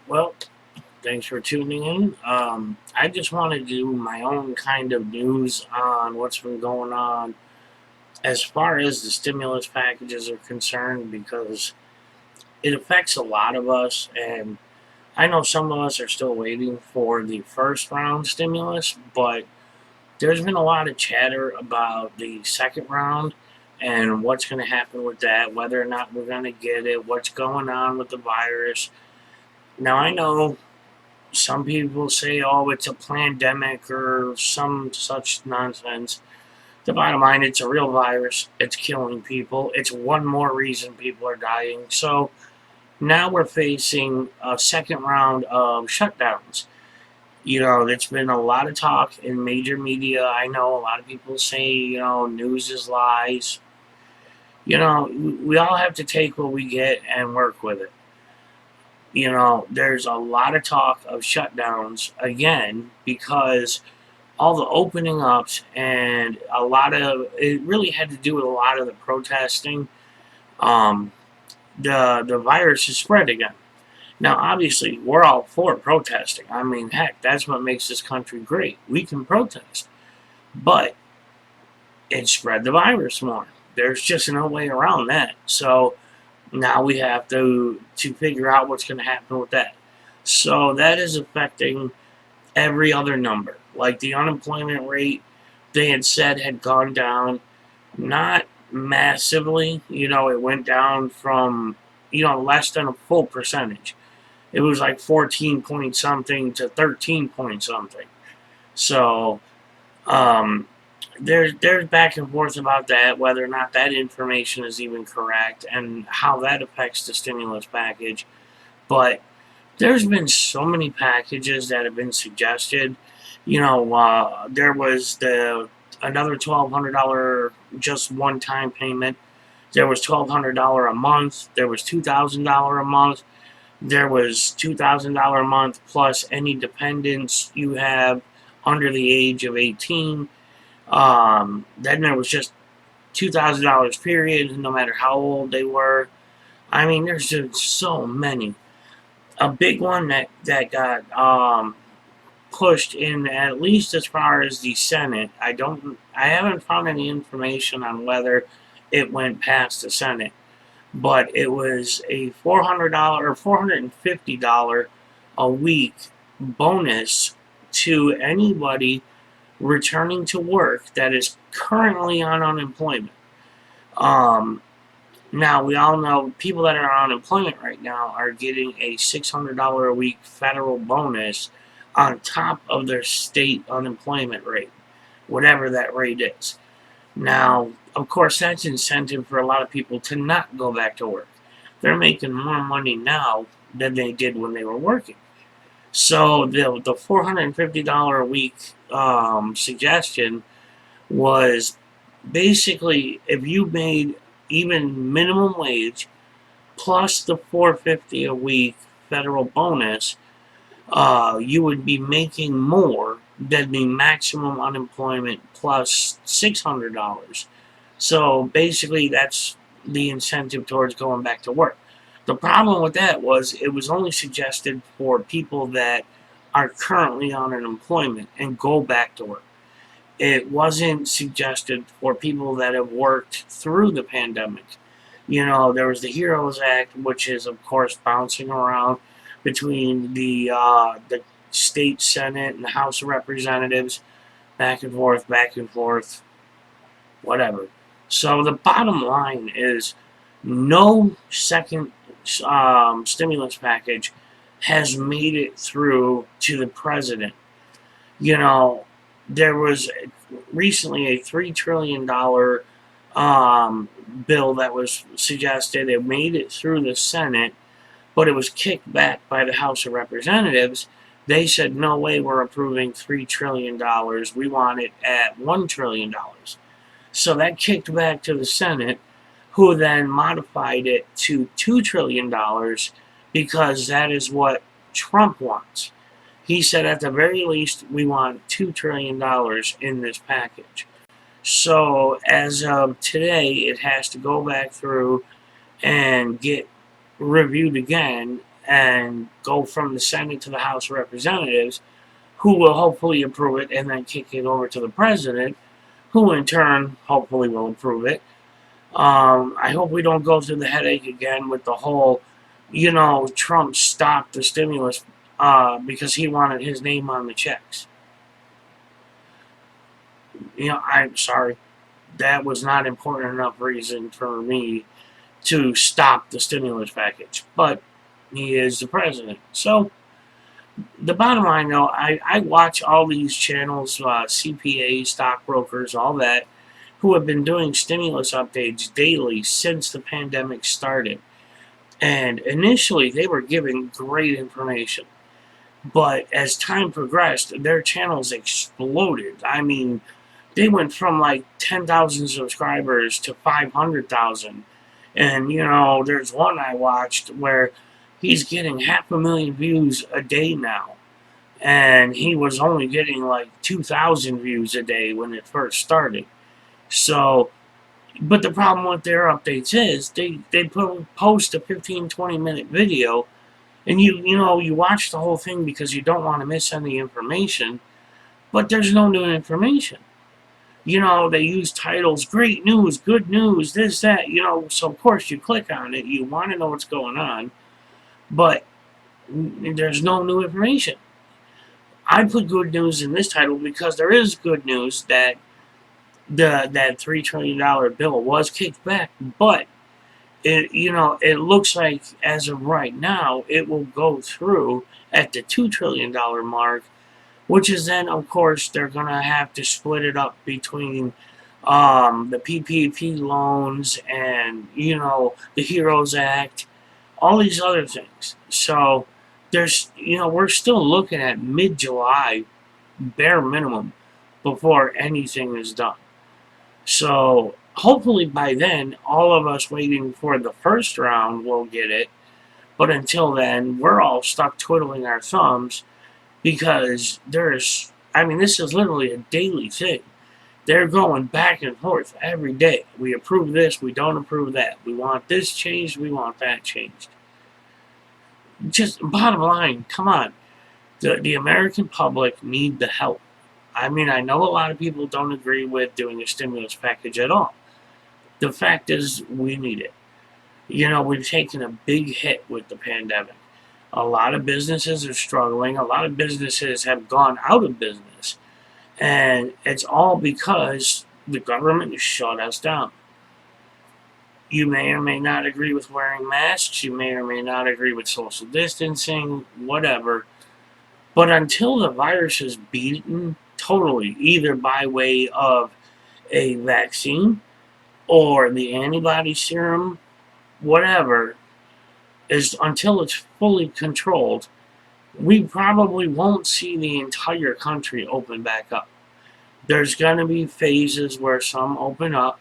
Well, thanks for tuning in. I just want to do my own kind of news on what's been going on as far as the stimulus packages are concerned because it affects a lot of us. And I know some of us are still waiting for the first round stimulus, but there's been a lot of chatter about the second round and what's going to happen with that, whether or not we're going to get it, what's going on with the virus. Now, I know some people say, oh, it's a pandemic or some such nonsense. The bottom line, it's a real virus. It's killing people. It's one more reason people are dying. So now we're facing a second round of shutdowns. There's been a lot of talk in major media. I know a lot of people say, news is lies. We all have to take what we get and work with it. There's a lot of talk of shutdowns again because all the opening ups and a lot of it really had to do with a lot of the protesting. Um, the virus is spread again. Now, obviously, we're all for protesting. I mean, heck, that's what makes this country great. We can protest, but it spread the virus more. There's just no way around that. So now we have to figure out what's going to happen with that. So that is affecting every other number. Like the unemployment rate, they had said had gone down, not massively. It went down from, less than a full percentage. It was like 14 point something to 13 point something. So, um, there's back and forth about that, whether or not that information is even correct and how that affects the stimulus package. But there's been so many packages that have been suggested. There was the another $1,200 just one time payment. There was $1,200 a month. There was $2,000 a month. There was $2,000 a month plus any dependents you have under the age of 18. Then there was just $2,000 period, no matter how old they were. I mean, there's just so many. A big one that got pushed in at least as far as the Senate. I haven't found any information on whether it went past the Senate, but it was a $400 or $450 a week bonus to anybody returning to work that is currently on unemployment. Um, Now, we all know people that are on unemployment right now are getting a $600 a week federal bonus on top of their state unemployment rate, whatever that rate is. Now, of course, that's incentive for a lot of people to not go back to work. They're making more money now than they did when they were working. So the $450 a week suggestion was basically if you made even minimum wage plus the 450 a week federal bonus, you would be making more than the maximum unemployment plus $600. So basically, that's the incentive towards going back to work. The problem with that was it was only suggested for people that are currently on unemployment and go back to work. It wasn't suggested for people that have worked through the pandemic. There was the HEROES Act, which is, of course, bouncing around between the state Senate and the House of Representatives, back and forth, whatever. So the bottom line is no second stimulus package has made it through to the president. You know, there was recently a $3 trillion bill that was suggested. It made it through the Senate, but it was kicked back by the House of Representatives. They said, no way, we're approving $3 trillion. We want it at $1 trillion. So that kicked back to the Senate, who then modified it to $2 trillion because that is what Trump wants. He said, at the very least, we want $2 trillion in this package. So as of today, it has to go back through and get reviewed again. and go from the Senate to the House of Representatives, who will hopefully approve it and then kick it over to the president, who in turn hopefully will approve it. I hope we don't go through the headache again with the whole, Trump stopped the stimulus because he wanted his name on the checks. I'm sorry. That was not important enough reason for me to stop the stimulus package. But he is the president. So the bottom line, though, I watch all these channels, CPAs, stockbrokers, all that, who have been doing stimulus updates daily since the pandemic started. And initially, they were giving great information. But as time progressed, their channels exploded. I mean, they went from like 10,000 subscribers to 500,000. And, there's one I watched where he's getting 500,000 views a day now. And he was only getting like 2,000 views a day when it first started. So, but the problem with their updates is they post a 15, 20-minute video, and you watch the whole thing because you don't want to miss any information, but there's no new information. They use titles, great news, good news, this, that, so of course you click on it, you want to know what's going on, but there's no new information. I put good news in this title because there is good news that that $3 trillion bill was kicked back, but it looks like as of right now it will go through at the $2 trillion mark, which is then of course they're gonna have to split it up between the PPP loans and the Heroes Act, all these other things. So we're still looking at mid-July bare minimum before anything is done. So hopefully by then, all of us waiting for the first round will get it. But until then, we're all stuck twiddling our thumbs because this is literally a daily thing. They're going back and forth every day. We approve this, we don't approve that. We want this changed, we want that changed. Just bottom line, come on. The American public need the help. I know a lot of people don't agree with doing a stimulus package at all. The fact is, we need it. We've taken a big hit with the pandemic. A lot of businesses are struggling. A lot of businesses have gone out of business. And it's all because the government shut us down. You may or may not agree with wearing masks. You may or may not agree with social distancing, whatever. But until the virus is beaten totally, either by way of a vaccine or the antibody serum, whatever, is until it's fully controlled, we probably won't see the entire country open back up. There's going to be phases where some open up,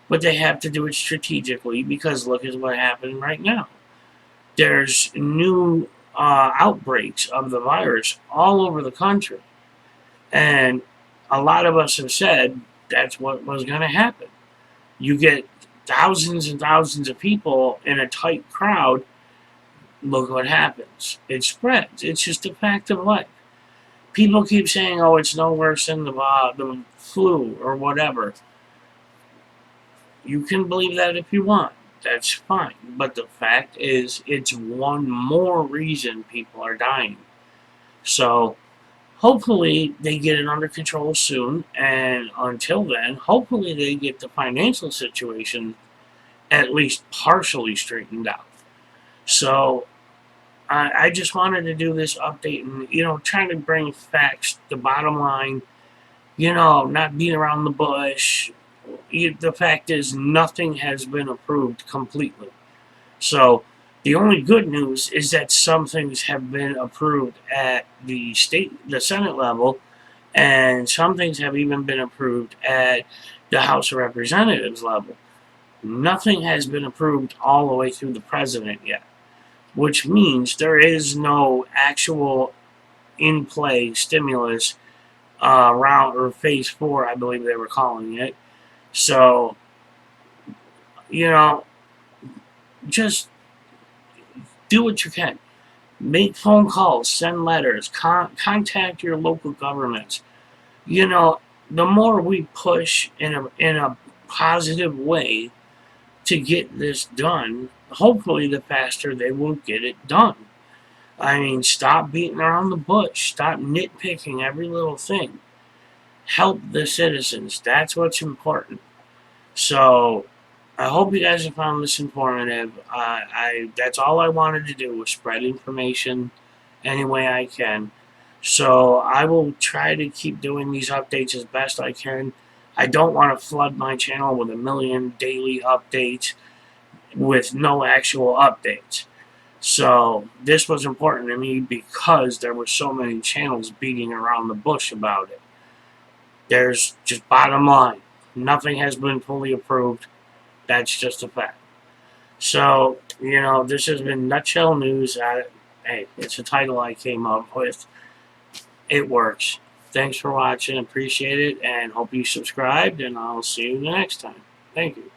but they have to do it strategically because look at what happened right now. There's new outbreaks of the virus all over the country. And a lot of us have said that's what was going to happen. You get thousands and thousands of people in a tight crowd. Look what happens. It spreads. It's just a fact of life. People keep saying, oh, it's no worse than the flu or whatever. You can believe that if you want. That's fine. But the fact is, it's one more reason people are dying. So, hopefully, they get it under control soon. And until then, hopefully, they get the financial situation at least partially straightened out. So, I just wanted to do this update and, trying to bring facts, the bottom line, not beat around the bush. The fact is, nothing has been approved completely. So, the only good news is that some things have been approved at the Senate level, and some things have even been approved at the House of Representatives level. Nothing has been approved all the way through the president yet, which means there is no actual in-play stimulus round or phase 4, I believe they were calling it. So, just do what you can. Make phone calls, send letters, contact your local governments. You know, the more we push in a positive way to get this done, hopefully the faster they will get it done. I mean, stop beating around the bush. Stop nitpicking every little thing. Help the citizens. That's what's important. So, I hope you guys have found this informative. That's all I wanted to do was spread information any way I can. So I will try to keep doing these updates as best I can. I don't want to flood my channel with a million daily updates with no actual updates. So this was important to me because there were so many channels beating around the bush about it. There's just bottom line. Nothing has been fully approved. That's just a fact. So, this has been Nutshell News. Hey, it's a title I came up with. It works. Thanks for watching. Appreciate it. And hope you subscribed. And I'll see you the next time. Thank you.